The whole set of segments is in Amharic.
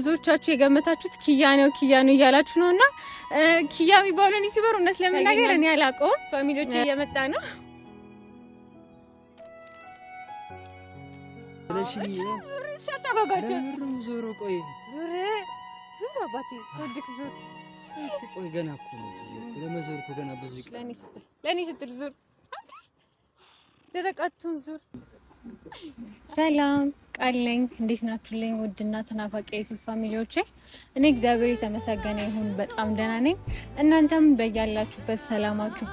ብዙዎቻችሁ የገመታችሁት ኪያ ነው እያላችሁ ነውና ኪያ የሚባለውን ዩቲዩበር እውነት ለመናገር እኔ አላውቀውም። ፋሚሊዎቼ እየመጣ ነው። ዙር አባቴ ሶድክ ዙር ቆይ ገና እኮ ለመዞር እኮ ገና ብዙ ለኔ ስትል ዙር ደረቃቱን ዙር። ሰላም ቃለኝ እንዴት ናችሁልኝ? ውድና ተናፋቂ ዩቲዩብ ፋሚሊዎቼ እኔ እግዚአብሔር የተመሰገነ ይሁን በጣም ደህና ነኝ። እናንተም በያላችሁበት ሰላማችሁ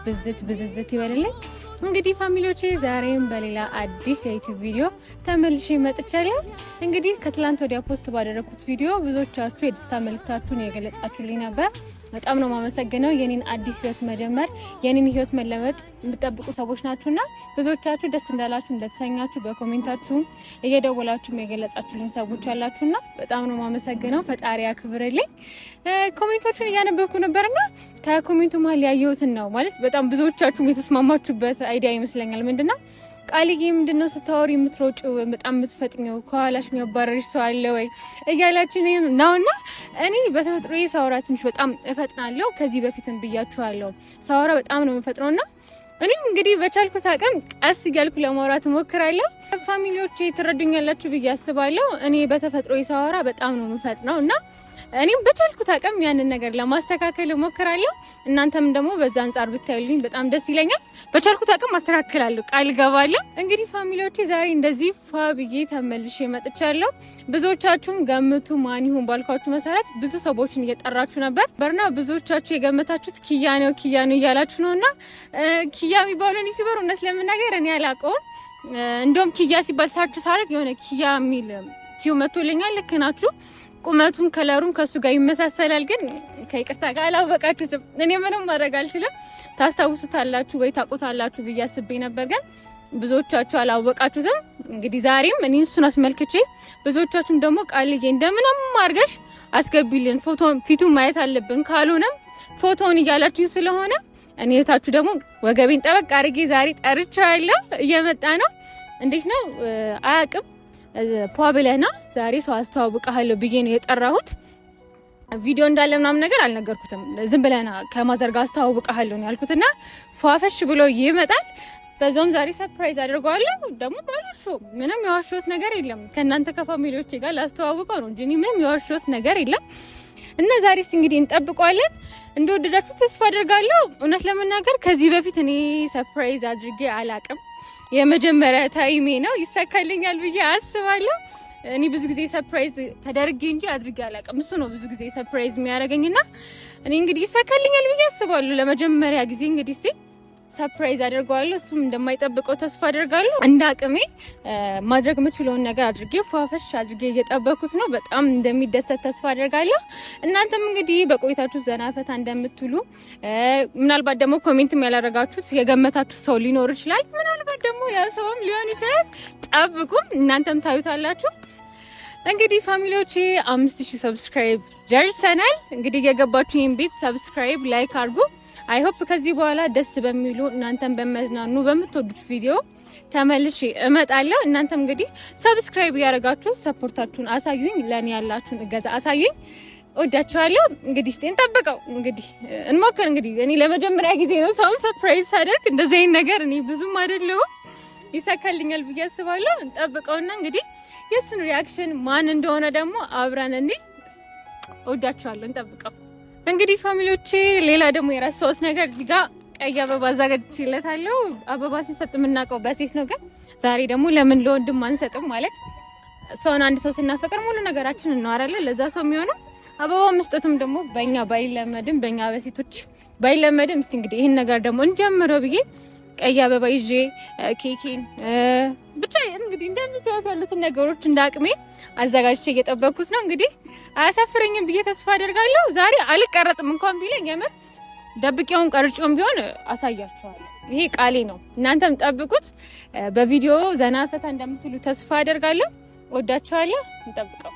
ብዝዝት ይበልልኝ። እንግዲህ ፋሚሊዎቼ ዛሬም በሌላ አዲስ የዩቲዩብ ቪዲዮ ተመልሼ መጥቻለሁ። እንግዲህ ከትላንት ወዲያ ፖስት ባደረኩት ቪዲዮ ብዙዎቻችሁ የደስታ መልእክታችሁን የገለጻችሁልኝ ነበር። በጣም ነው ማመሰግነው። የኔን አዲስ ህይወት መጀመር የኔን ህይወት መለወጥ የምትጠብቁ ሰዎች ናችሁና ብዙዎቻችሁ ደስ እንዳላችሁ እንደተሰኛችሁ በኮሜንታችሁም እየደወላችሁም የገለጻችሁልኝ ሰዎች አላችሁና በጣም ነው ማመሰግነው። ፈጣሪ ያክብርልኝ። ኮሜንቶቹን እያነበብኩ ነበርና ከኮሜንቱ መሀል ያየሁትን ነው ማለት በጣም ብዙዎቻችሁም የተስማማችሁበት አይዲያ ይመስለኛል። ምንድነው ቃልዬ ምንድነው ስታወሪ የምትሮጪው በጣም የምትፈጥኚው ከኋላሽ የሚያባረርሽ ሰው አለ ወይ እያላችሁ ነውና እኔ በተፈጥሮዬ ሳወራ ትንሽ በጣም እፈጥናለሁ። ከዚህ በፊትም ብያችኋለሁ ሳወራ በጣም ነው የምፈጥነውና እኔም እንግዲህ በቻልኩት አቅም ቀስ እያልኩ ለማውራት እሞክራለሁ። ፋሚሊዎቼ ትረዱኛላችሁ ብዬ አስባለሁ። እኔ በተፈጥሮዬ ሳወራ በጣም ነው የምፈጥነውና እኔም በቻልኩት አቅም ያንን ነገር ለማስተካከል እሞክራለሁ። እናንተም ደግሞ በዛ አንፃር ብታዩልኝ በጣም ደስ ይለኛል። በቻልኩት አቅም ማስተካከላለሁ ቃል ገባለሁ። እንግዲህ ፋሚሊዎቼ ዛሬ እንደዚህ ፏ ብዬ ተመልሼ መጥቻለሁ። ብዙዎቻችሁም ገምቱ ማን ይሁን ባልኳችሁ መሰረት ብዙ ሰዎችን እየጠራችሁ ነበርና ብዙዎቻችሁ የገመታችሁት ኪያ ነው እያላችሁ ነውና ኪያ የሚባለውን ዩቲዩበር እውነት ለመናገር እኔ አላውቀውም። እንደውም ኪያ ሲባል ሰርች ሳደርግ የሆነ ኪያ የሚል ቲዩ መጥቶልኛል። ልክ ናችሁ። ቁመቱም ከለሩም ከሱ ጋር ይመሳሰላል። ግን ከይቅርታ ጋር አላወቃችሁትም። እኔ ምንም ማድረግ አልችልም። ታስታውሱታላችሁ ወይ ታውቁታላችሁ ብዬ አስቤ ነበር፣ ግን ብዙዎቻችሁ አላወቃችሁትም። እንግዲህ ዛሬም እኔ እሱን አስመልክቼ ብዙዎቻችሁም ደግሞ ቃልዬ እንደምንም አድርገሽ አስገቢልን ፊቱን ማየት አለብን ካልሆነም ፎቶውን እያላችሁ ስለሆነ እኔ እህታችሁ ደግሞ ወገቤን ጠበቅ አድርጌ ዛሬ ጠርቻለሁ። እየመጣ ነው። እንዴት ነው አያውቅም ፏ ብለና ዛሬ ሰው አስተዋውቃለሁ ብዬ ነው የጠራሁት። ቪዲዮ እንዳለ ምናምን ነገር አልነገርኩትም። ዝም ብለና ከማዘርጋ አስተዋውቃለሁ ነው ያልኩትና ፏፈሽ ብሎ ይመጣል። በዛውም ዛሬ ሰርፕራይዝ አድርገዋለሁ። ደግሞ ባላሹ ምንም የዋሸሁት ነገር የለም። ከእናንተ ከፋሚሊዎቼ ጋር ላስተዋውቀው ነው እንጂ ምንም የዋሸሁት ነገር የለም። እና ዛሬስ እንግዲህ እንጠብቀዋለን። እንደወደዳችሁ ተስፋ አደርጋለሁ። እውነት ለመናገር ከዚህ በፊት እኔ ሰርፕራይዝ አድርጌ አላቅም። የመጀመሪያ ታይሜ ነው። ይሳካልኛል ብዬ አስባለሁ። እኔ ብዙ ጊዜ ሰርፕራይዝ ተደርጌ እንጂ አድርጌ አላቅም። እሱ ነው ብዙ ጊዜ ሰርፕራይዝ የሚያደርገኝና እኔ እንግዲህ ይሳካልኛል ብዬ አስባለሁ። ለመጀመሪያ ጊዜ እንግዲህ ሰርፕራይዝ አድርገዋለሁ። እሱም እንደማይጠብቀው ተስፋ አደርጋለሁ። እንደ አቅሜ ማድረግ የምችለውን ነገር አድርጌ ፏፈሽ አድርጌ እየጠበኩት ነው። በጣም እንደሚደሰት ተስፋ አደርጋለሁ። እናንተም እንግዲህ በቆይታችሁ ዘና ፈታ እንደምትሉ ምናልባት ደግሞ ኮሜንትም ያላረጋችሁት የገመታችሁ ሰው ሊኖር ይችላል። ምናልባት ደግሞ ያ ሰውም ሊሆን ይችላል። ጠብቁም፣ እናንተም ታዩታላችሁ። እንግዲህ ፋሚሊዎቼ 5000 ሰብስክራይብ ደርሰናል። እንግዲህ የገባችሁ ይሄን ቤት ሰብስክራይብ ላይክ አድርጉ። አይ ሆፕ ከዚህ በኋላ ደስ በሚሉ እናንተም በመዝናኑ በምትወዱት ቪዲዮ ተመልሼ እመጣለሁ። እናንተም እንግዲህ ሰብስክራይብ ያደርጋችሁ ሰፖርታችሁን አሳዩኝ፣ ለኔ ያላችሁን እገዛ አሳዩኝ። ወዳችኋለሁ። እንግዲህ እስቴን ጠብቀው እንግዲህ እንሞክር። እንግዲህ እኔ ለመጀመሪያ ጊዜ ነው ሰው ሰርፕራይዝ ሳደርግ። እንደዚህ አይነት ነገር እኔ ብዙም አይደለሁም። ይሳካልኛል ብዬ አስባለሁ። እንጠብቀውና እንግዲህ የሱን ሪአክሽን ማን እንደሆነ ደግሞ አብረን ወዳችኋለሁ። እንጠብቀው። እንግዲህ ፋሚሊዎቼ ሌላ ደግሞ የራስዎት ነገር እዚህ ጋር ቀይ አበባ አዘጋጅቼለታለሁ። አበባ ሲሰጥ የምናውቀው በሴት ነው፣ ግን ዛሬ ደግሞ ለምን ለወንድም አንሰጥም? ማለት ሰውን አንድ ሰው ስናፈቅር ሙሉ ነገራችን እናወራለን። ለዛ ሰው የሚሆነው አበባ መስጠቱም ደግሞ በእኛ ባይለመድም በእኛ በሴቶች ባይለመድም እስቲ እንግዲህ ይህን ነገር ደግሞ እንጀምረው ብዬ ቀይ አበባ ይዤ ኬኬን ብቻ እንግዲህ እንደምታዩት ያሉትን ነገሮች እንዳቅሜ አዘጋጅቼ እየጠበኩት ነው። እንግዲህ አያሳፍረኝም ብዬ ተስፋ አደርጋለሁ። ዛሬ አልቀረጽም እንኳን ቢለኝ የምር ደብቄውን ቀርጬውን ቢሆን አሳያችኋለሁ። ይሄ ቃሌ ነው። እናንተም ጠብቁት። በቪዲዮ ዘና ፈታ እንደምትሉ ተስፋ አደርጋለሁ። ወዳችኋለሁ። እንጠብቀው።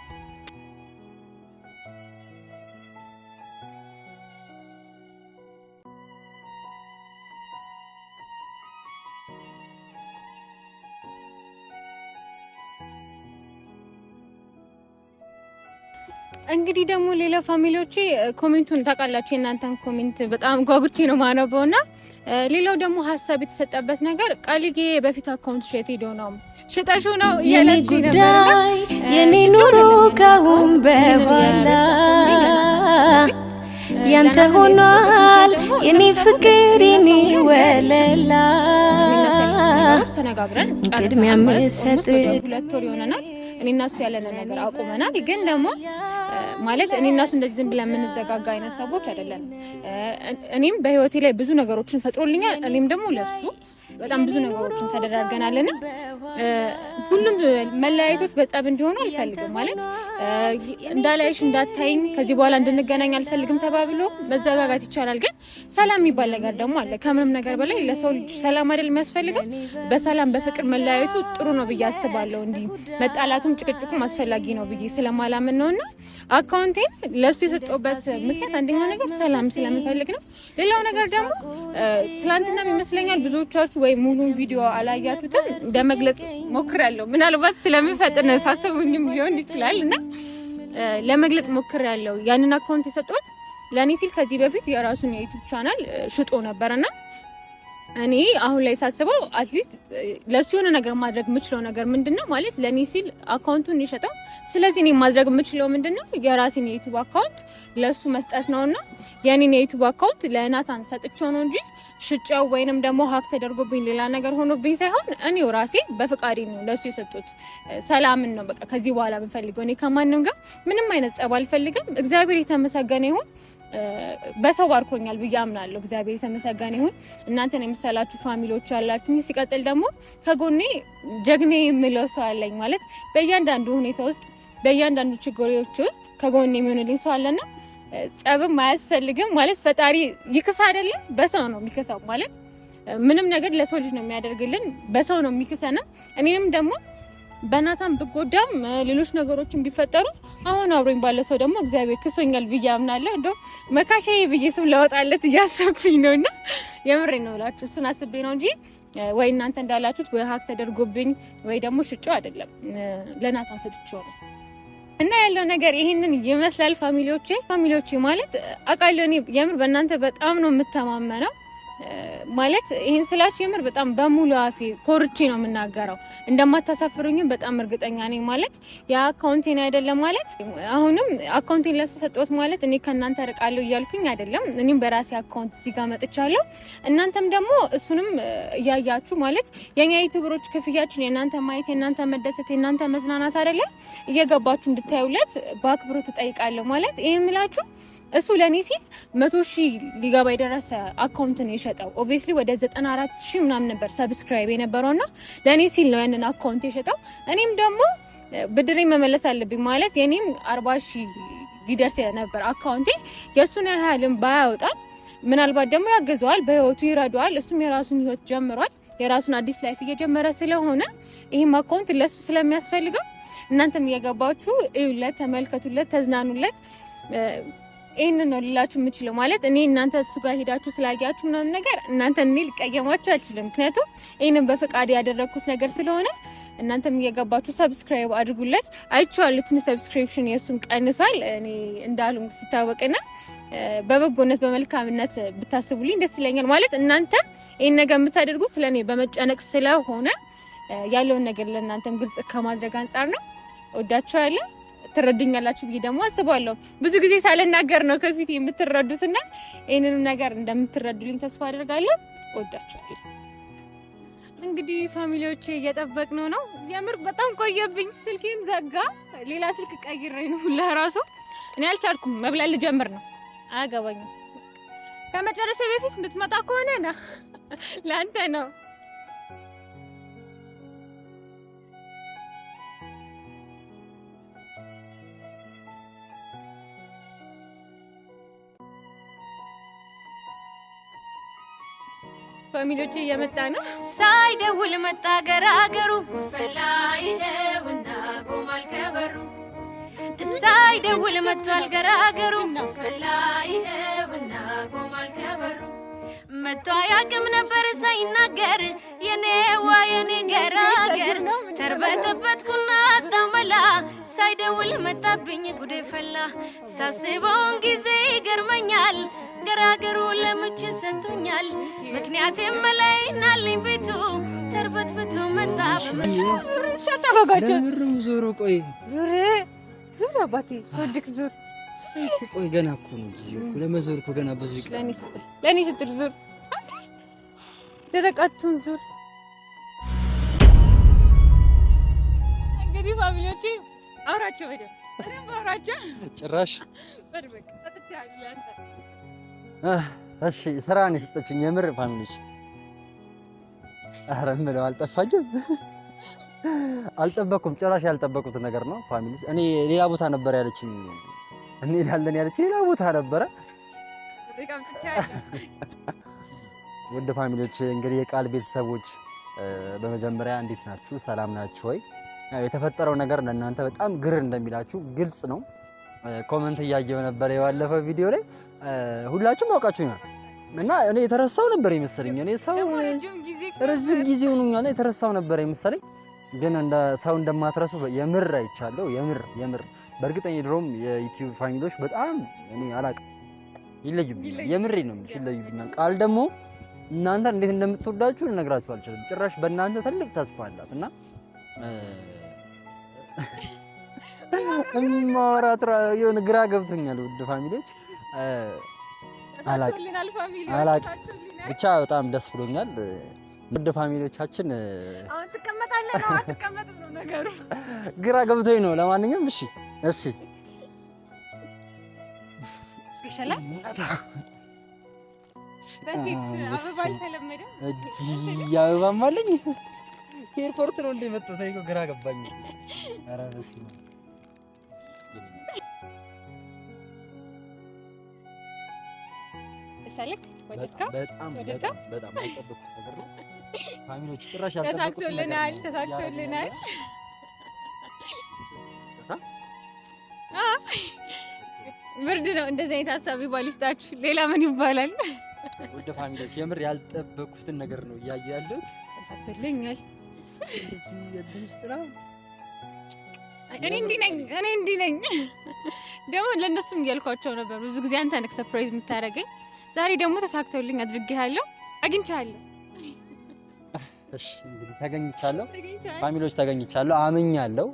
እንግዲህ ደግሞ ሌላ ፋሚሊዎቼ ኮሜንቱን ታውቃላችሁ የእናንተን ኮሜንት በጣም ጓጉቼ ነው ማነበውና ሌላው ደግሞ ሀሳብ የተሰጠበት ነገር ቃልዬ በፊት አካውንት ሸት ሄዶ ነው ሽጠሽው ነው ያለች ነበር የኔ ኑሮ ካሁን በኋላ ያንተ ሆኗል የኔ ፍቅር የኔ ወለላ ተነጋግረን ቅድሚያ መሰጥ 2 ወር ይሆነናል እኔና እሱ ያለነ ነገር አቁመናል ግን ደግሞ ማለት እኔና እሱ እንደዚህ ዝም ብለን የምንዘጋጋ አይነት ሰዎች አይደለም እኔም በህይወቴ ላይ ብዙ ነገሮችን ፈጥሮልኛል እኔም ደግሞ ለሱ በጣም ብዙ ነገሮችን ተደራርገናልና ሁሉም መለያየቶች በጸብ እንዲሆኑ አልፈልግም ማለት እንዳላይሽ እንዳታይኝ ከዚህ በኋላ እንድንገናኝ አልፈልግም ተባብሎ መዘጋጋት ይቻላል ግን ሰላም የሚባል ነገር ደግሞ አለ ከምንም ነገር በላይ ለሰው ልጅ ሰላም አይደል የሚያስፈልገው በሰላም በፍቅር መለያየቱ ጥሩ ነው ብዬ አስባለሁ እንዲ መጣላቱም ጭቅጭቁም አስፈላጊ ነው ብዬ ስለማላምን ነውና አካውንቴን ለሱ የሰጠውበት ምክንያት አንደኛው ነገር ሰላም ስለምፈልግ ነው ሌላው ነገር ደግሞ ትላንትና ይመስለኛል ብዙዎቻችሁ ወይ ሙሉን ቪዲዮ አላያችሁትም ለመግለጽ ሞክራለሁ ምናልባት ስለምፈጥን ሳስቡኝም ሊሆን ይችላልና ለመግለጽ ሞክራለሁ ያንን አካውንት የሰጠሁት ለኔ ሲል ከዚህ በፊት የራሱን የዩቲዩብ ቻናል ሽጦ ነበርና እኔ አሁን ላይ ሳስበው አትሊስት ለሱ የሆነ ነገር ማድረግ የምችለው ነገር ምንድነው ማለት ለኔ ሲል አካውንቱን ይሸጣው ስለዚህ እኔ ማድረግ የምችለው ምንድነው የራሴን የዩቲዩብ አካውንት ለሱ መስጠት ነውና የኔን የዩቲዩብ አካውንት ለናታን ሰጥቼው ነው እንጂ ሽጫው ወይንም ደግሞ ሀክ ተደርጎብኝ ሌላ ነገር ሆኖብኝ ሳይሆን እኔው ራሴ በፍቃዴ ነው ለሱ የሰጡት ሰላምን ነው በቃ ከዚህ በኋላ የምፈልገው እኔ ከማንም ጋር ምንም አይነት ጸብ አልፈልግም እግዚአብሔር የተመሰገነ ይሁን በሰው ባርኮኛል ብዬ አምናለሁ እግዚአብሔር የተመሰገነ ይሁን እናንተን የምሰላችሁ ፋሚሊዎች ያላችሁ ሲቀጥል ደግሞ ከጎኔ ጀግኔ የምለው ሰው አለኝ ማለት በእያንዳንዱ ሁኔታ ውስጥ በእያንዳንዱ ችግሮች ውስጥ ከጎኔ የሚሆንልኝ ሰው አለና ጸብም አያስፈልግም ማለት ፈጣሪ ይክሳ አይደለም በሰው ነው የሚከሳው ማለት ምንም ነገር ለሰው ልጅ ነው የሚያደርግልን በሰው ነው የሚከሰና እኔንም ደግሞ በናታን ብጎዳም ሌሎች ነገሮችን ቢፈጠሩ አሁን አብሮኝ ባለ ሰው ደግሞ እግዚአብሔር ክሶኛል ብዬ አምናለሁ እንደው መካሻዬ ብዬ ስም ለወጣለት እያሰብኩኝ ነውና የምሬ ነው ብላችሁ እሱን አስቤ ነው እንጂ ወይ እናንተ እንዳላችሁት ወይ ሀክ ተደርጎብኝ ወይ ደግሞ ሽጬው አይደለም ለናታን ሰጥቼው ነው እና ያለው ነገር ይሄንን ይመስላል ፋሚሊዎቼ ማለት አቃለው እኔ የምር በእናንተ በጣም ነው የምተማመነው ማለት ይሄን ስላችሁ የምር በጣም በሙሉ አፌ ኮርቼ ነው የምናገረው እንደማታሳፍሩኝም በጣም እርግጠኛ ነኝ ማለት ያ አካውንቴን አይደለም ማለት አሁንም አካውንቴን ለሱ ሰጠሁት ማለት እኔ ከናንተ ርቃለሁ እያልኩኝ አይደለም እኔም በራሴ አካውንት እዚህ ጋር መጥቻለሁ እናንተም ደግሞ እሱንም እያያችሁ ማለት የኛ ዩቲዩበሮች ክፍያችን የናንተ ማየት የናንተ መደሰት የናንተ መዝናናት አይደለ እየገባችሁ እንድታዩለት በአክብሮት ተጠይቃለሁ ማለት ይሄን ምላችሁ እሱ ለኔ ሲል 100,000 ሊገባ የደረሰ አካውንት ነው የሸጠው ኦብቪየስሊ ወደ 94,000 ምናምን ነበር ሰብስክራይብ የነበረውና ለኔ ሲል ነው ያንን አካውንት የሸጠው እኔም ደግሞ ብድሬ መመለስ አለብኝ ማለት የኔም 40,000 ሊደርስ ነበር አካውንቴ የሱን ያህልም ባያወጣ ምናልባት ደግሞ ያገዘዋል በህይወቱ ይረዳዋል እሱም የራሱን ህይወት ጀምሯል የራሱን አዲስ ላይፍ እየጀመረ ስለሆነ ይሄም አካውንት ለሱ ስለሚያስፈልገው እናንተም እየገባችሁ እዩለት ተመልከቱለት ተዝናኑለት ይሄንን ነው ልላችሁ የምችለው ማለት እኔ እናንተ እሱ ጋር ሄዳችሁ ስላያችሁ ምናምን ነገር እናንተ እኔ ልቀየማችሁ አልችልም ምክንያቱም ይሄንን በፍቃድ ያደረኩት ነገር ስለሆነ እናንተም እየገባችሁ ሰብስክራይብ አድርጉለት አይቻለሁ ትን ሰብስክሪፕሽን የሱም ቀንሷል እኔ እንዳሉም ሲታወቅና በበጎነት በመልካምነት ብታስቡልኝ ደስ ይለኛል ማለት እናንተ ይሄን ነገር የምታደርጉት ስለኔ በመጨነቅ ስለሆነ ያለውን ነገር ለእናንተም ግልጽ ከማድረግ አንፃር ነው ወዳችኋለሁ ትረዱኛላችሁ ብዬ ደግሞ አስባለሁ ብዙ ጊዜ ሳልናገር ነው ከፊት የምትረዱትና ይሄንን ነገር እንደምትረዱልኝ ተስፋ አደርጋለሁ ወዳችኋለሁ እንግዲህ ፋሚሊዎቼ እየጠበቅነው ነው የምር በጣም ቆየብኝ ስልኬም ዘጋ ሌላ ስልክ ቀይሬ ነው ለራሱ እኔ አልቻልኩም መብላል ጀምር ነው አያገባኝም ከመጨረሻ በፊት ብትመጣ ከሆነ ና ላንተ ነው ፋሚሊዎቼ እየመጣ ነው ሳይደውል መጣ ገራገሩ ፈላይ ነውና ቆማል ከበሩ ሳይደውል መጥቷል ገራገሩ ፈላይ ነውና ቆማል ከበሩ መጥቶ ያቅም ነበር ሳይናገር የኔዋ የኔ ገራገር ተርበተበትኩና አጣመላ ሳይደውል መጣብኝ ጉዴ ፈላ ሳስበውን ጊዜ ይገርመኛል ገራገሩ ለምች ሰጥቶኛል ምክንያት የመላይናልኝ ቤቱ ተርበትብቶ መጣ ሸጠበጋቸው ለምርም ዞሮ ቆይ ዙር አባቴ ሶድክ ዙር ቆይ ገና እኮ ነው ጊዜው እኮ ለመዞር እኮ ገና ብዙ ይቀር ለኔ ስትል ዙር ደረቃቱን ዙር እንግዲህ ፋሚሊዎቼ አውራቸው በደምብ አውራቸው ጭራሽ በርበቅ ተጥቻለሁ አንተ እሺ ስራ ነው የሰጠችኝ የምር ፋሚሊዎች ኧረ ምለው አልጠፋኝም አልጠበኩም ጭራሽ ያልጠበቁት ነገር ነው ፋሚሊዎች እኔ ሌላ ቦታ ነበር ያለችኝ እንሄዳለን ያለችኝ ሌላ ቦታ ነበረ በጣም ተቻለ ውድ ፋሚሊዎች እንግዲህ የቃል ቤተሰቦች በመጀመሪያ እንዴት ናችሁ ሰላም ናችሁ ወይ የተፈጠረው ነገር ለእናንተ በጣም ግር እንደሚላችሁ ግልጽ ነው ኮሜንት እያየሁ ነበር የባለፈው ቪዲዮ ላይ ሁላችሁም አውቃችሁኛል እና እኔ የተረሳው ነበር የመሰለኝ እኔ ሰው ረጅም ጊዜ ሆኖኛል የተረሳው ነበር የመሰለኝ ግን እንደ ሰው እንደማትረሱ የምር አይቻለሁ የምር በእርግጠኛ ድሮም የዩቲዩብ ፋሚሊዎች በጣም እኔ አላቅም ይለዩብኛል የምሬን ነው ይለዩብኛል ቃል ደግሞ እናንተ እንዴት እንደምትወዳችሁ ልነግራችሁ አልችልም ጭራሽ በእናንተ ትልቅ ተስፋ አላት እና ማውራት የሆነ ግራ ገብቶኛል ውድ ፋሚሊዎች አላቅም ብቻ በጣም ደስ ብሎኛል ውድ ፋሚሊዎቻችን አሁን ትቀመጣለህ ነው አትቀመጥም ነው ነገሩ ግራ ገብቶኝ ነው ለማንኛውም እሺ ስፔሻል በሲስ አበባ አልተለመደም አበባም አለኝ ኤርፖርት ነው እንደመጣሁ ታይቆ ግራ ገባኝ ኧረ በስመ ሰለክ በጣም አልጠበኩት ነገር ነው ፋሚሊዎች ጭራሽ ያልጠበቁት ተሳክቶልናል ብርድ ነው እንደዚህ አይነት ሀሳብ ባሊስታችሁ ሌላ ምን ይባላል ወደ ፋሚሊዎች የምር ያልጠበኩትን ነገር ነው እያየሁ ያለሁት ተሳክቶልኛል እዚህ የድምስጥራ እኔ እንዲህ ነኝ ደግሞ ለእነሱም እያልኳቸው ነበር ብዙ ጊዜ አንተ ነህ ሰርፕራይዝ የምታደርገኝ ዛሬ ደግሞ ተሳክቶልኝ አድርጌሃለሁ አግኝቻለሁ እሺ እንግዲህ ተገኝቻለሁ ፋሚሊዎች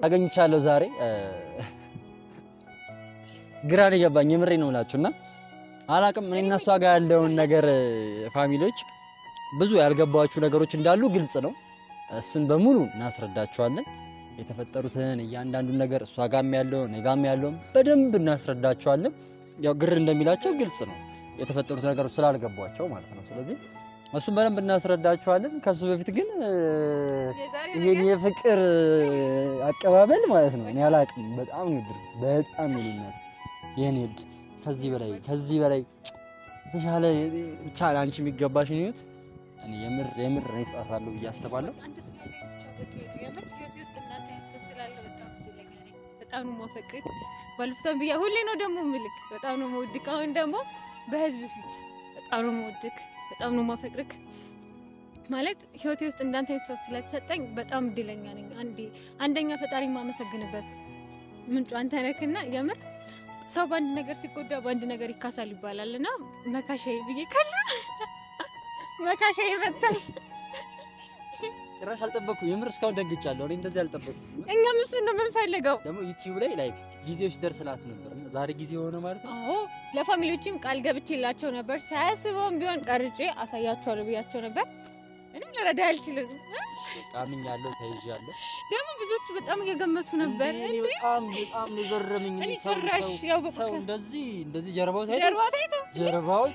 ተገኝቻለሁ ዛሬ ግራ ነው የገባኝ የምሬን ነው የምላችሁና አላቅም እኔ እና እሷ ጋር ያለውን ነገር ፋሚሊዎች ብዙ ያልገባችሁ ነገሮች እንዳሉ ግልጽ ነው እሱን በሙሉ እናስረዳችኋለን የተፈጠሩትን እያንዳንዱን ነገር እሷ ጋርም ያለው እኔ ጋርም ያለው በደንብ እናስረዳችኋለን ያው ግር እንደሚላቸው ግልጽ ነው የተፈጠሩት ነገሮች ስላልገባቸው ማለት ነው ስለዚህ እሱን በደንብ እናስረዳችኋለን ከሱ በፊት ግን ይሄን የፍቅር አቀባበል ማለት ነው እኔ አላቅም በጣም ነው በጣም ይልናት የኔ ሄድ ከዚህ በላይ የተሻለ ብቻ አንቺ የሚገባሽ ነው እኔ የምር ነው ይጻፋለሁ ብዬ አስባለሁ በጣም ነው ማፈቅር ባልፍታም ብያ ሁሌ ነው ደግሞ ምልክ በጣም ነው መውድቅ አሁን ደግሞ በህዝብ ፊት በጣም ነው መውድቅ በጣም ነው ማፈቅርክ ማለት ህይወቴ ውስጥ እንዳንተ አይነት ሰው ስለተሰጠኝ በጣም እድለኛ ነኝ አንደኛ ፈጣሪ ማመሰግንበት ምንጩ አንተ ነህና የምር ሰው በአንድ ነገር ሲጎዳ በአንድ ነገር ይካሳል ይባላልና መካሻዬ ብዬ ካለ መካሻዬ መጣል ጭራሽ አልጠበኩም የምር እስካሁን ደግጫለሁ እኔ እንደዚህ አልጠበኩም እኛም እሱን ነው የምንፈልገው ደግሞ ዩቲዩብ ላይ ላይክ ጊዜው ሲደርስላት ነበር ዛሬ ጊዜ ሆነ ማለት ነው አዎ ለፋሚሊዎችም ቃል ገብቼላቸው ነበር ሳያስበውም ቢሆን ቀርጬ አሳያቸዋለሁ ብያቸው ነበር ምንም ልረዳ አልችልም ቃምኛለሁ ተይዣለሁ ደግሞ ብዙዎቹ በጣም እየገመቱ ነበር በጣም የገረመኝ ሰው እንደዚህ ጀርባው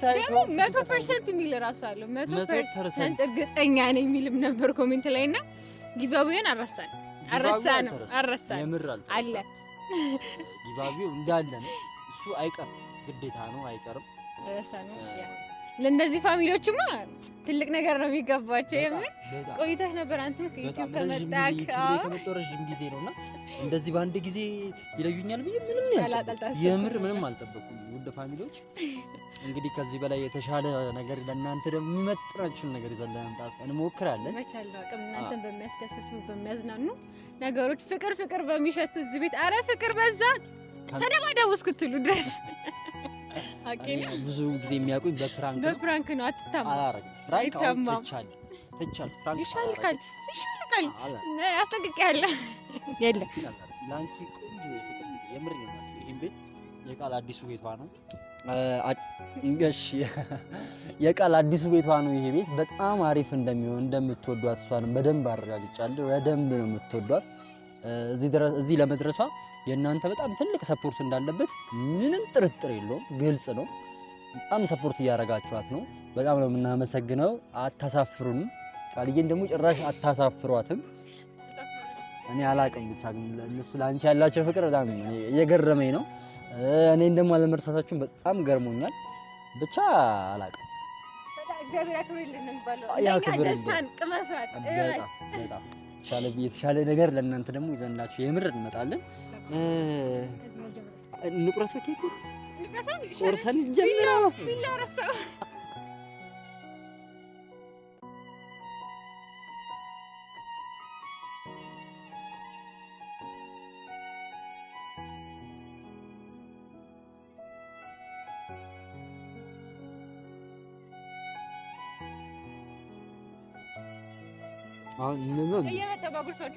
ታይቶ 100% የሚል ራሱ አለው 100% እርግጠኛ ነኝ የሚልም ነበር ኮሜንት ላይና ጊቫዌውን አረሳንም አለ ጊቫዌው እንዳለ ነው እሱ አይቀርም ግዴታ ነው አይቀርም አረሳነው ለእነዚህ ፋሚሊዎችማ ትልቅ ነገር ነው የሚገባቸው። የምር ቆይተህ ነበር አንተም ከዩቲዩብ ከመጣክ ከመጣሁ ረጅም ጊዜ ነውና እንደዚህ በአንድ ጊዜ ይለዩኛል ብዬ የምር ምንም አልጠበኩም። ውድ ፋሚሊዎች እንግዲህ ከዚህ በላይ የተሻለ ነገር ለእናንተ ደግሞ የሚመጥናችሁን ነገር ይዘን ለመምጣት እንሞክራለን። መቻለው አቅም እናንተን በሚያስደስቱ በሚያዝናኑ ነገሮች ፍቅር በሚሸቱ እዚህ ቤት አረ ፍቅር በዛ ተደባደቡ እስክትሉ ድረስ ብዙ ጊዜ የሚያውቁኝ በፕራንክ ነው። አትታማም። ይሻልካል አስጠንቅቄያለሁ። የለም ለአንቺ ቆንጆ የፍቅር ጊዜ የምር ነው። ይሄን ቤት የቃል አዲሱ ቤቷ ነው። እሺ የቃል አዲሱ ቤቷ ነው። ይሄ ቤት በጣም አሪፍ እንደሚሆን እንደምትወዷት እሷንም በደንብ አረጋግጫለሁ። በደንብ ነው የምትወዷት። እዚህ ለመድረሷ የእናንተ በጣም ትልቅ ሰፖርት እንዳለበት ምንም ጥርጥር የለውም። ግልጽ ነው። በጣም ሰፖርት እያደረጋችኋት ነው። በጣም ነው የምናመሰግነው። አታሳፍሩንም። ቃልዬን ደግሞ ጭራሽ አታሳፍሯትም። እኔ አላቅም ብቻ ግን እነሱ ለአንቺ ያላቸው ፍቅር በጣም እየገረመኝ ነው። እኔን ደግሞ አለመርሳታችሁን በጣም ገርሞኛል። ብቻ አላቅም። እግዚአብሔር ያክብርልን ነው የሚባለው። ደስታን ቅመሷት። በጣም የተሻለ ነገር ለእናንተ ደግሞ ይዘንላችሁ የምር እንመጣለን። እንቁረሰው ኬኩ ቆርሰን ጀምረው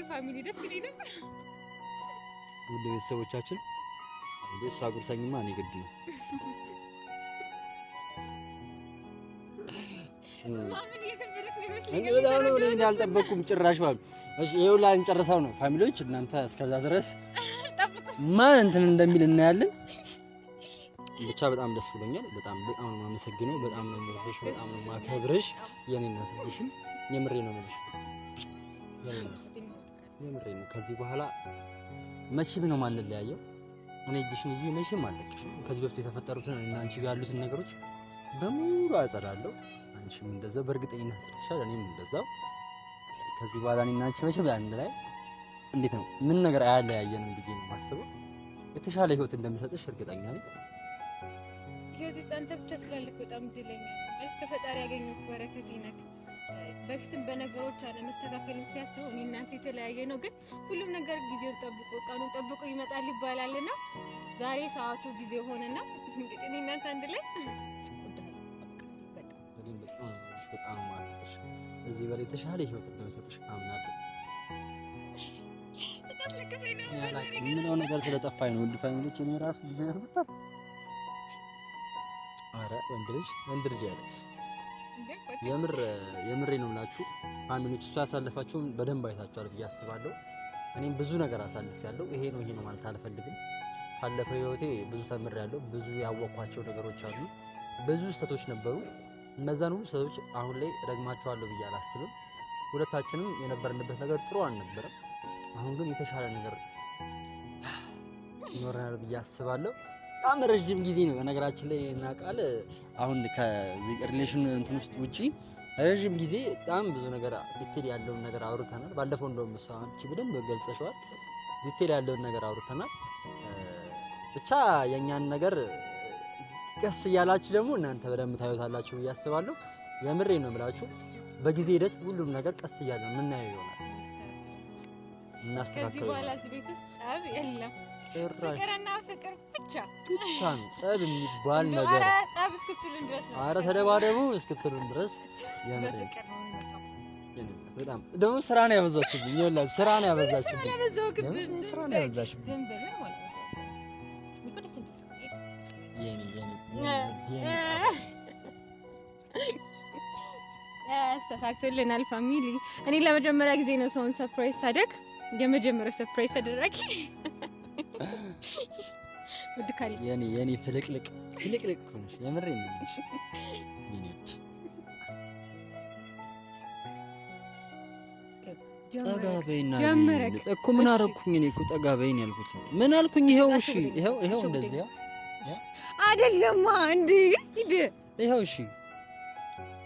ፋሚሊ ደስ ይለኝ ነበር። ውድ ቤተሰቦቻችን እንዴ እሷ ጉርሰኝማ እኔ ግድ ነው። እኔ አልጠበኩም ጭራሽ ማለት እሺ። ይኸው ላይ እንጨርሰው ነው ፋሚሊዎች። እናንተ እስከዛ ድረስ ማን እንትን እንደሚል እናያለን። ብቻ በጣም ደስ ብሎኛል። በጣም ነው የማመሰግነው። በጣም ነው የምወድሽ፣ በጣም ነው የማከብርሽ የኔ እናት። እጅሽን የምሬ ነው የምልሽ የምሬ ነው። ከዚህ በኋላ መቼም ነው ማንለያየው። እኔ እጅሽን ይዤ መቼም አልለቅሽም። ከዚህ በፊት የተፈጠሩትን እና አንቺ ጋር ያሉትን ነገሮች በሙሉ አጸዳለሁ። አንቺም እንደዛው በእርግጠኝነት አጽድተሻል፣ እኔም እንደዛው። ከዚህ በኋላ እኔና አንቺ መቼም አንድ ላይ እንዴት ነው ምን ነገር አያለያየንም ብዬ ነው የማስበው። የተሻለ ህይወት እንደሚሰጥሽ እርግጠኛ ነኝ። ህይወት ውስጥ አንተ ብቻ ስላለክ በጣም እድለኛ ነኝ ማለት ከፈጣሪ ያገኘሁት በረከቴ ነክ። በፊትም በነገሮች አለመስተካከል ምክንያት ነው እኔ እናንተ የተለያየ ነው። ግን ሁሉም ነገር ጊዜውን ጠብቆ ቀኑን ጠብቆ ይመጣል ይባላልና ዛሬ ሰዓቱ ጊዜ ሆነና እንግዲህ እኔ እናንተ አንድ ላይ በጣም ማለሽ እዚህ በላይ የተሻለ ህይወት እንደምሰጥሽ አምናለሁ። ምነው ነገር ስለጠፋኝ ነው። ውድ ፋሚሊዎች እኔ ራሱ በጣም አረ ወንድ ልጅ ያለች የምሬ ነው የምላችሁ ፋሚሊዎች። እሷ ያሳለፋችሁን በደንብ አይታችኋል ብዬ አስባለሁ። እኔም ብዙ ነገር አሳልፌያለሁ። ይሄ ነው ማለት አልፈልግም። ካለፈው ህይወቴ ብዙ ተምሬያለሁ። ብዙ ያወቅኳቸው ነገሮች አሉ። ብዙ ስህተቶች ነበሩ። እነዛን ሁሉ ስህተቶች አሁን ላይ ደግማቸዋለሁ ብዬ አላስብም። ሁለታችንም የነበርንበት ነገር ጥሩ አልነበረም። አሁን ግን የተሻለ ነገር ይኖረናል ብዬ አስባለሁ። በጣም ረጅም ጊዜ ነው በነገራችን ላይ እና ቃል አሁን ከዚህ ሪሌሽን እንትን ውስጥ ውጪ ረጅም ጊዜ በጣም ብዙ ነገር ዲቴል ያለውን ነገር አውርተናል። ባለፈው እንደውም እሷ አንቺ በደንብ ገልጸሽዋል። ዲቴል ያለውን ነገር አውርተናል። ብቻ የኛን ነገር ቀስ እያላችሁ ደግሞ እናንተ በደንብ ታዩታላችሁ ብዬ አስባለሁ። የምሬ ነው የምላችሁ። በጊዜ ሂደት ሁሉም ነገር ቀስ እያለ የምናየው ይሆናል። እናስተካክለው። ከዚህ በኋላ እዚህ ቤት ውስጥ ጸብ የለም። ፍቅርና ፍቅር ብቻ ነው። ጸብ የሚባል ነገር ኧረ ጸብ እስክትሉን ድረስ ነው። ኧረ ተደባደቡ እስክትሉን ድረስ የምሬ በጣም ደግሞ ስራ ነው ያበዛችብኝ። ይኸውልህ ስራ ነው ያበዛችብኝ። ስራ ነው ያበዛችብኝ። ዝም ብለህ ማለት ነው ተሳክቶልናል ፋሚሊ። እኔ ለመጀመሪያ ጊዜ ነው ሰውን ሰርፕራይዝ ሳደርግ። የመጀመሪያው ሰርፕራይዝ ተደረገ። ወድካል የኔ ፍልቅልቅ ሆነሽ የምሬ ነው እንዴ? ጠጋ በይና እኮ ምን አደረኩኝ? እኔ እኮ ጠጋ በይን ያልኩት ምን አልኩኝ? ይሄው እሺ፣ ይሄው እንደዚህ አይደለማ እንዴ? ሂድ ይሄው እሺ።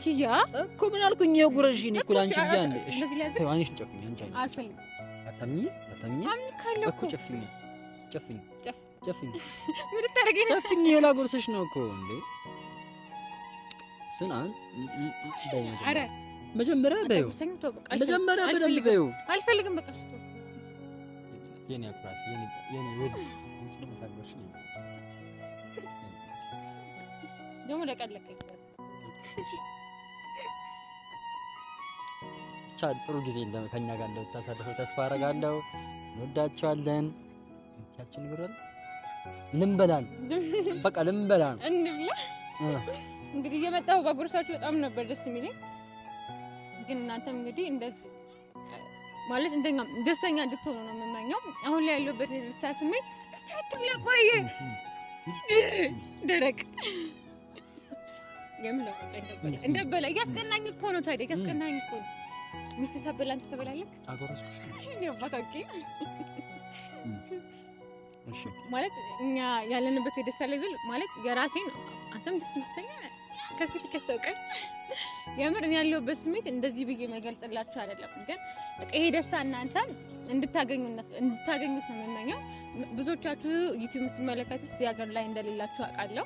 ኪያ እኮ ምን አልኩኝ? የጉረሽ እኔ እኮ ላንቺ ብያ እንዴ? እሺ ተዋንሽ ጨፍኝ አንቺ አልፈልግም። አታምኚ እኮ ጨፍኝ ምን ታረጋኝ? ጨፍኝ ላጎርስሽ ነው እኮ እንዴ። ስናን አረ መጀመሪያ በይው መጀመሪያ በደንብ በይው። አልፈልግም በቃ እሱ የኔ አኩራፊ የኔ ወድ እንጂ መሳገርሽ ነው ደሞ ለቀለቀኝ። ጥሩ ጊዜ ከኛ ጋር እንደምታሳልፈው ተስፋ አደርጋለሁ። እንወዳቸዋለን። ያችን ግረል ልንበላን በቃ ልንበላን እንብላ። እንግዲህ እየመጣሁ ባጎርሳችሁ በጣም ነበር ደስ የሚለኝ፣ ግን እናንተም እንግዲህ እንደዚህ ማለት እንደኛ ደስተኛ እንድትሆኑ ነው የምመኘው። አሁን ላይ ያለሁበት የደስታ ስሜት እስቲ አትብላ ቆየ ደረቅ የምለው እንደበላ ያስቀናኝ እኮ ነው። ታዲያ ያስቀናኝ እኮ ነው። ሚስት ሳበላ አንተ ትበላለህ? አጎረስኩሽ እኔ አባታቂ እሺ ማለት እኛ ያለንበት የደስታ ሌቭል ማለት የራሴን አንተም ደስ የምትሰኛ ከፊት ከስተውቀን የምር ያለሁበት ስሜት እንደዚህ ብዬ መገልጽላችሁ አይደለም፣ ግን በቃ ይሄ ደስታ እናንተ እንድታገኙት ነው የምመኘው። ብዙዎቻችሁ ዩቲዩብ የምትመለከቱት እዚህ ሀገር ላይ እንደሌላችሁ አውቃለሁ።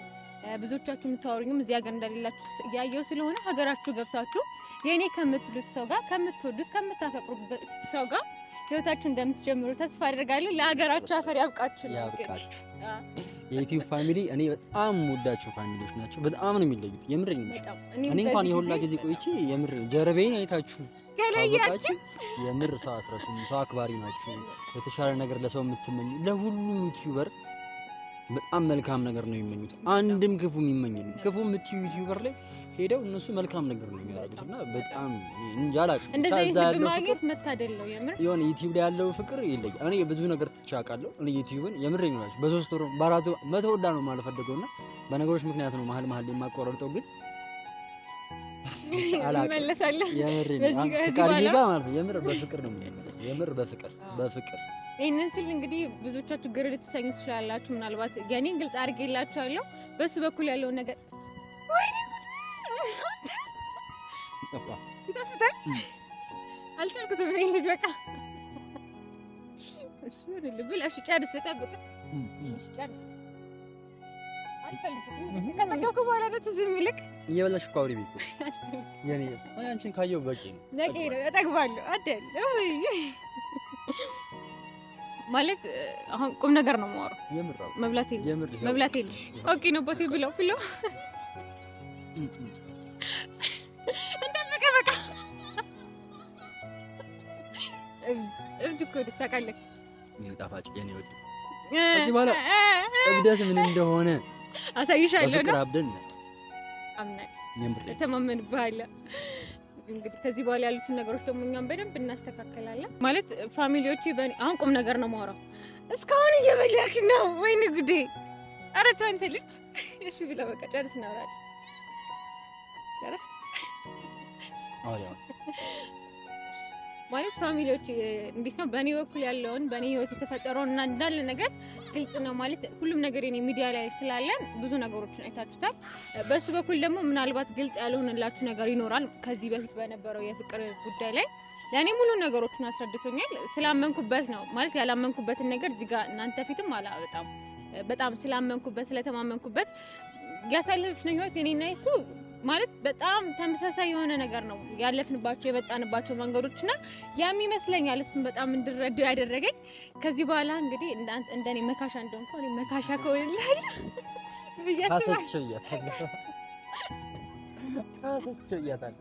ብዙዎቻችሁ የምታወሩኝም እዚህ ሀገር እንደሌላችሁ ያየው ስለሆነ ሀገራችሁ ገብታችሁ የኔ ከምትሉት ሰው ጋር ከምትወዱት ከምታፈቅሩበት ሰው ጋር ህይወታችሁ እንደምትጀምሩ ተስፋ አደርጋለሁ። ለሀገራችሁ አፈር ያብቃችሁ። የዩቲዩብ ፋሚሊ እኔ በጣም ወዳቸው ፋሚሊዎች ናቸው። በጣም ነው የሚለዩት። የምር ነው። እኔ እንኳን የሁላ ጊዜ ቆይቼ የምር ጀርቤን አይታችሁ ከለያችሁ የምር ሰው አትረሱም። ሰው አክባሪ ናችሁ። የተሻለ ነገር ለሰው የምትመኙ ለሁሉም ዩቲዩበር በጣም መልካም ነገር ነው የሚመኙት። አንድም ክፉ የሚመኝልኝ ክፉ የምትዩ ዩቲዩበር ላይ ሄደው እነሱ መልካም ነገር ነው የሚያደርጉትና በጣም እንጃላቅ እንደዚህ ማግኘት መታደል ነው የምር። የሆነ ዩቲዩብ ላይ ያለው ፍቅር ይለያል። እኔ ብዙ ነገር ትቻቃለሁ። እኔ ዩቲዩብን የምር ነው ማለት በሶስት ወር በአራት ወር መተውላ ነው ማለት ፈልገውና በነገሮች ምክንያት ነው መሀል የማቋረጠው ግን መለሳለሁ የምር ነው ከቃልዬ ጋር ማለት ነው። የምር በፍቅር ነው የሚመለሰው። የምር በፍቅር ይሄንን ስል እንግዲህ ብዙዎቻችሁ ግር ልትሰኙ ትችላላችሁ። ምናልባት የኔን ግልጽ አድርጌላችኋለሁ። በሱ በኩል ያለውን ነገር ወይኔ ይጣፍጣል አልቻልኩትም። ይሄን ልጅ በቃ እሺ ልብል እሺ ጨርስ ጠብቅ እሺ ጨርስ አልፈልግም ከተቀበልኩ በኋላ ነው ትዝ የሚልክ እየበላሽ እኮ አውሪ ቢቁ የኔ አንቺን ካየው በቂ ነው እጠግባለሁ አይደል ወይ ማለት አሁን ቁም ነገር ነው የማወራው። የምራው መብላት የለም ኦኬ ነው ቦቴ ብለው እንደበቀ በቃ እብድ እኮ ታውቃለህ። ጣፋጭ የኔ ወድ እዚህ በኋላ እብደት ምን እንደሆነ አሳይሻለሁ። ፍቅር አብደን አምና ተማመንብሃለሁ። እንግዲህ ከዚህ በኋላ ያሉትን ነገሮች ደግሞ እኛም በደንብ እናስተካከላለን። ማለት ፋሚሊዎቼ አሁን ቁም ነገር ነው የማወራው። እስካሁን እየበላክ ነው? ወይኔ ጉዴ! ኧረ ተው አንተ ልጅ። እሺ ብለው በቃ ጨርስ እናወራለን። ጨርስ ማለት ፋሚሊዎች እንዴት ነው በእኔ በኩል ያለውን በእኔ ህይወት የተፈጠረውን እና እንዳለ ነገር ግልጽ ነው ማለት ሁሉም ነገር የኔ ሚዲያ ላይ ስላለ ብዙ ነገሮችን አይታችሁታል። በሱ በኩል ደግሞ ምናልባት ግልጽ ያልሆነላችሁ ነገር ይኖራል። ከዚህ በፊት በነበረው የፍቅር ጉዳይ ላይ ለእኔ ሙሉ ነገሮችን አስረድቶኛል። ስላመንኩበት ነው ማለት ያላመንኩበትን ነገር እዚህ ጋር እናንተ ፊትም በጣም ስላመንኩበት ስለተማመንኩበት ያሳለፍነው ህይወት የኔና እሱ ማለት በጣም ተመሳሳይ የሆነ ነገር ነው ያለፍንባቸው የመጣንባቸው መንገዶችና ያም ይመስለኛል እሱም በጣም እንድረዳው ያደረገኝ። ከዚህ በኋላ እንግዲህ እንደኔ መካሻ እንደሆንኩ እኔ መካሻ ከወልላል ካሰቸው ያታል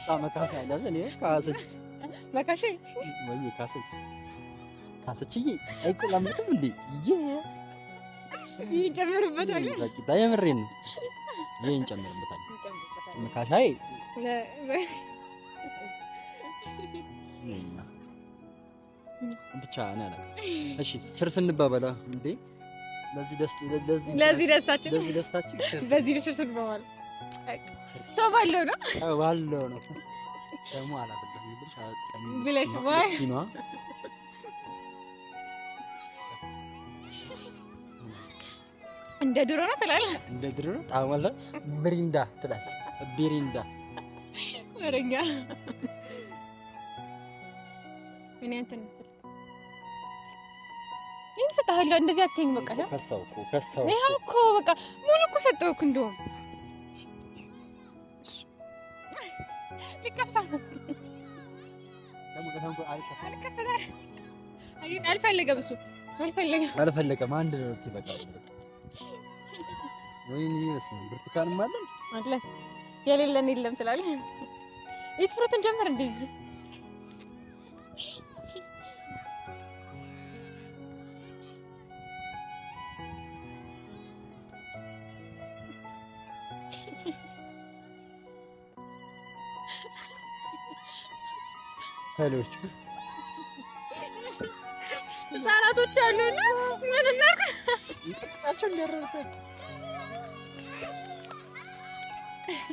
ሳመካሽ ያላል እኔ ካሰች መካሻ ወይ ካሰችዬ አይቆላምጥም እንዴ ይጨምርበት አይደል? በቃ የምሬን ነው ይሄን ጨምርበታል መካሻይ ብቻ ነና እሺ ቸርስ እንባባላ እንዴ ለዚህ ደስታችን በዚህ ቸርስ እንባባላ ሰው ባለው ነው ደግሞ አላፈለም ብለሽ ወይ እንደ ድሮ ነው ትላለህ። እንደ ድሮ ነው ታማለ ብሪንዳ ትላለህ ቤሪንዳ ወረኛ ምን እንትን ይንስካለሁ እንደዚህ አትይኝ። በቃ ከሳው ይኸው እኮ በቃ ሙሉ እኮ ሰጠሁክ። እንደውም አልፈለገም እሱ አልፈለገም። አንድ ነው በቃ ወይኔ በስመ አብ ብርቱካንም አለ የሌለን የለም ትላለህ። ኢት ፍሩትን ጀምር እንደዚህ ሰሎች ህፃናቶች አሉና ምን እናርግ? ይቀጣቸው እንደረተ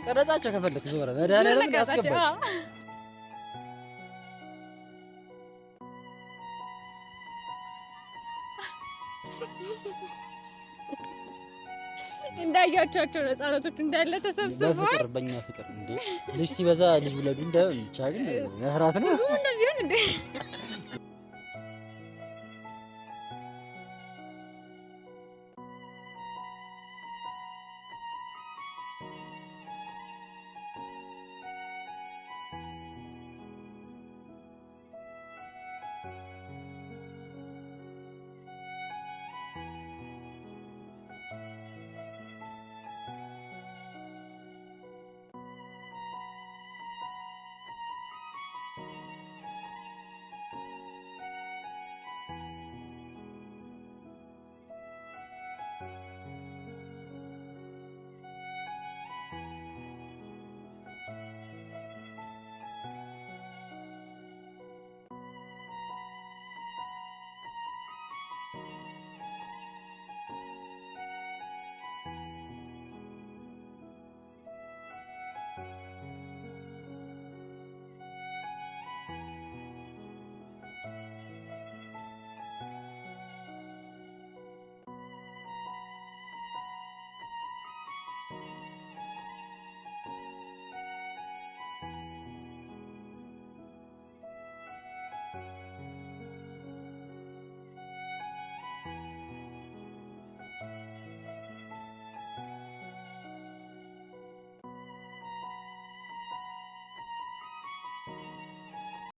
ቀረጻቸው ከፈለክ ዞረ መድኃኒዓለም ያስገባል። እንዳያቻቸው ህፃናቶች እንዳለ ተሰብስበው በፍቅር በእኛ ፍቅር እንዴ ልጅ ሲበዛ ልጅ ውለዱ እንዳይሆን ብቻ ግን መፍራት ነው። እንደዚህ ይሁን እንዴ